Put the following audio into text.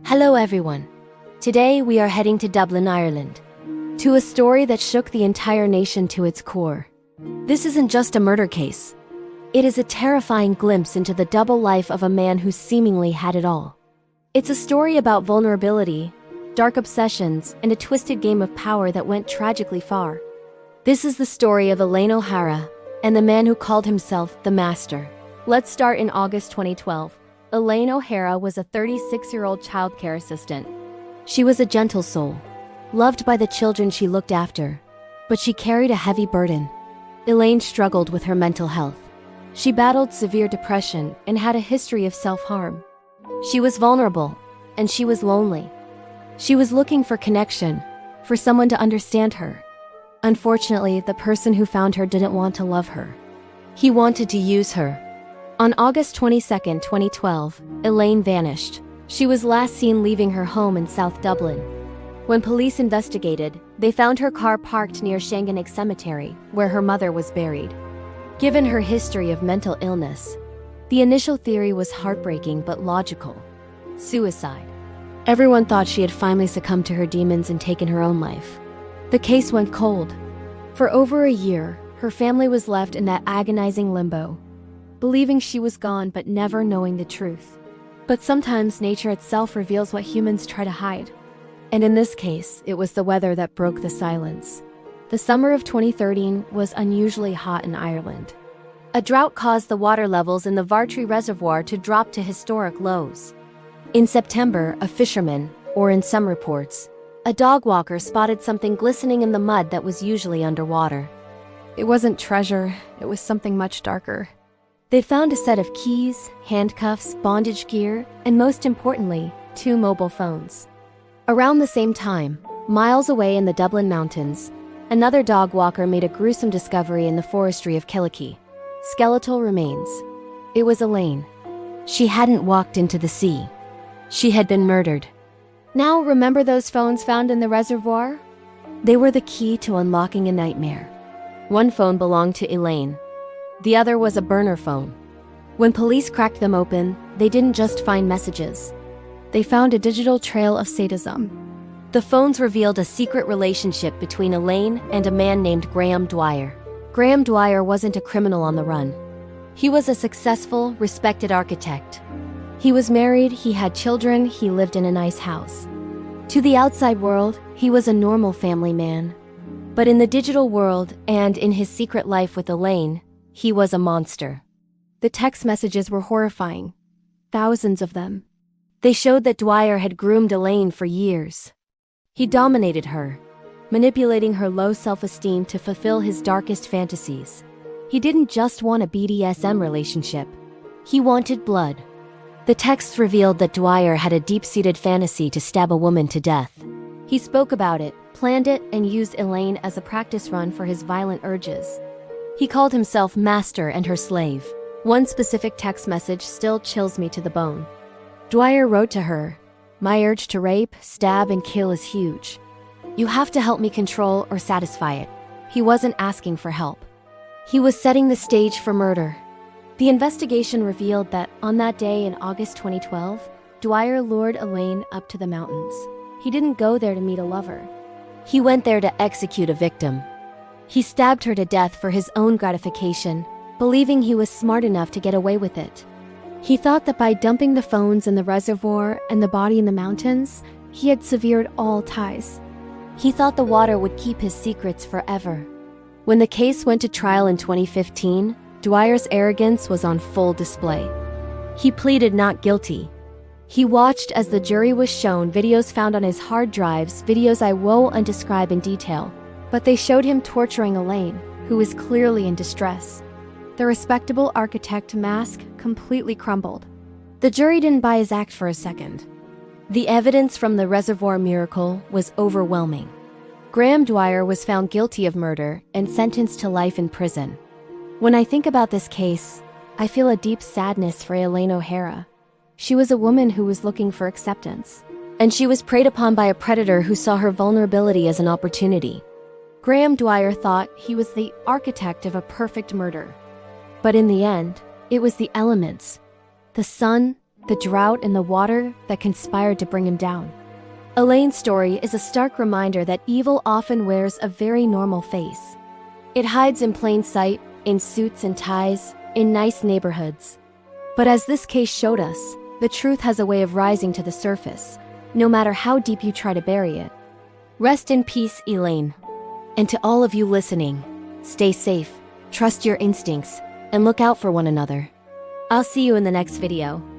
Hello everyone. Today we are heading to Dublin, Ireland, to a story that shook the entire nation to its core. This isn't just a murder case. It is a terrifying glimpse into the double life of a man who seemingly had it all. It's a story about vulnerability, dark obsessions, and a twisted game of power that went tragically far. This is the story of Elaine O'Hara and the man who called himself the Master. Let's start in August 2012. Elaine O'Hara was a 36-year-old childcare assistant. She was a gentle soul, loved by the children she looked after, but she carried a heavy burden. Elaine struggled with her mental health. She battled severe depression and had a history of self-harm. She was vulnerable, and she was lonely. She was looking for connection, for someone to understand her. Unfortunately, the person who found her didn't want to love her. He wanted to use her. On August 22, 2012, Elaine vanished. She was last seen leaving her home in South Dublin. When police investigated, they found her car parked near Shanganagh Cemetery, where her mother was buried. Given her history of mental illness, the initial theory was heartbreaking but logical: suicide. Everyone thought she had finally succumbed to her demons and taken her own life. The case went cold. For over a year, her family was left in that agonizing limbo, believing she was gone but never knowing the truth. But sometimes nature itself reveals what humans try to hide. And in this case, it was the weather that broke the silence. The summer of 2013 was unusually hot in Ireland. A drought caused the water levels in the Vartree Reservoir to drop to historic lows. In September, a fisherman, or in some reports, a dog walker, spotted something glistening in the mud that was usually underwater. It wasn't treasure, it was something much darker. They found a set of keys, handcuffs, bondage gear, and most importantly, 2 mobile phones. Around the same time, miles away in the Dublin mountains, another dog walker made a gruesome discovery in the forestry of Killickey. Skeletal remains. It was Elaine. She hadn't walked into the sea. She had been murdered. Now, remember those phones found in the reservoir? They were the key to unlocking a nightmare. One phone belonged to Elaine. The other was a burner phone. When police cracked them open, they didn't just find messages. They found a digital trail of sadism. The phones revealed a secret relationship between Elaine and a man named Dwyer. Dwyer wasn't a criminal on the run. He was a successful, respected architect. He was married, he had children, he lived in a nice house. To the outside world, he was a normal family man. But in the digital world, and in his secret life with Elaine, he was a monster. The text messages were horrifying. Thousands of them. They showed that Dwyer had groomed Elaine for years. He dominated her, manipulating her low self-esteem to fulfill his darkest fantasies. He didn't just want a BDSM relationship. He wanted blood. The texts revealed that Dwyer had a deep-seated fantasy to stab a woman to death. He spoke about it, planned it, and used Elaine as a practice run for his violent urges. He called himself Master and her slave. One specific text message still chills me to the bone. Dwyer wrote to her, "My urge to rape, stab, and kill is huge. You have to help me control or satisfy it." He wasn't asking for help. He was setting the stage for murder. The investigation revealed that on that day in August 2012, Dwyer lured Elaine up to the mountains. He didn't go there to meet a lover. He went there to execute a victim. He stabbed her to death for his own gratification, believing he was smart enough to get away with it. He thought that by dumping the phones in the reservoir and the body in the mountains, he had severed all ties. He thought the water would keep his secrets forever. When the case went to trial in 2015, Dwyer's arrogance was on full display. He pleaded not guilty. He watched as the jury was shown videos found on his hard drives, videos I won't describe in detail, but they showed him torturing Elaine, who was clearly in distress. The respectable architect mask completely crumbled. The jury didn't buy his act for a second. The evidence from the reservoir miracle was overwhelming. Dwyer was found guilty of murder and sentenced to life in prison. When I think about this case, I feel a deep sadness for Elaine O'Hara. She was a woman who was looking for acceptance, and she was preyed upon by a predator who saw her vulnerability as an opportunity. Dwyer thought he was the architect of a perfect murder. But in the end, it was the elements, the sun, the drought and the water that conspired to bring him down. Elaine's story is a stark reminder that evil often wears a very normal face. It hides in plain sight, in suits and ties, in nice neighborhoods. But as this case showed us, the truth has a way of rising to the surface, no matter how deep you try to bury it. Rest in peace, Elaine. And to all of you listening, stay safe, trust your instincts, and look out for one another. I'll see you in the next video.